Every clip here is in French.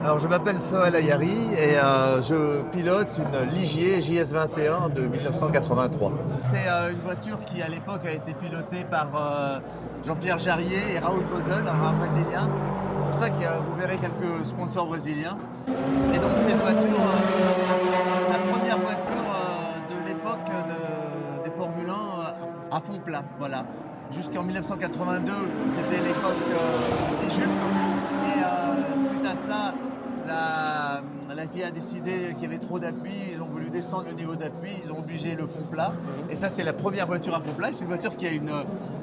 Alors je m'appelle Sohail Ayari et je pilote une Ligier JS21 de 1983. C'est une voiture qui à l'époque a été pilotée par Jean-Pierre Jarier et Raoul Bozel, un Brésilien. C'est pour ça que vous verrez quelques sponsors brésiliens. Et donc cette voiture, la première voiture de l'époque des Formule 1 à fond plat. Voilà. Jusqu'en 1982, c'était l'époque des jupes. Et suite à ça, la FIA a décidé qu'il y avait trop d'appui, ils ont voulu descendre le niveau d'appui, ils ont obligé le fond plat. Et ça, c'est la première voiture à fond plat. C'est une voiture qui a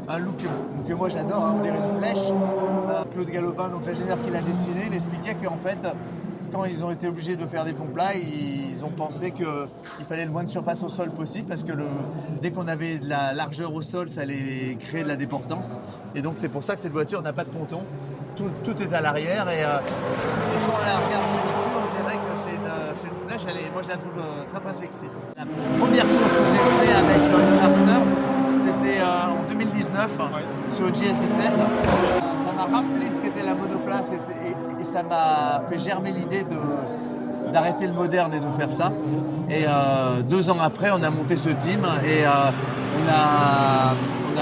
un look que moi j'adore, hein, on dirait une flèche. Claude Galopin, donc l'ingénieur qui l'a dessiné, m'expliquait qu'en fait, quand ils ont été obligés de faire des fonds plats, ils ont pensé qu'il fallait le moins de surface au sol possible parce que dès qu'on avait de la largeur au sol, ça allait créer de la déportance. Et donc c'est pour ça que cette voiture n'a pas de ponton. Tout est à l'arrière et quand on la regarde dessus, on dirait que c'est une flèche. Moi, je la trouve très très sexy. La première course que j'ai fait avec Gunnar Snurs, c'était en 2019 sur le GS17. Ça m'a rappelé ce qu'était la monoplace et ça m'a fait germer l'idée d'arrêter le moderne et de faire ça. Et 2 ans après, on a monté ce team et on a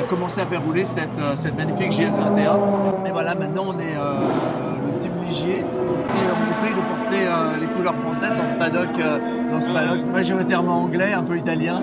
commencé à faire rouler cette magnifique GS21. Et voilà, maintenant on est le team Ligier et on essaye de porter les couleurs françaises dans ce paddock majoritairement anglais, un peu italien.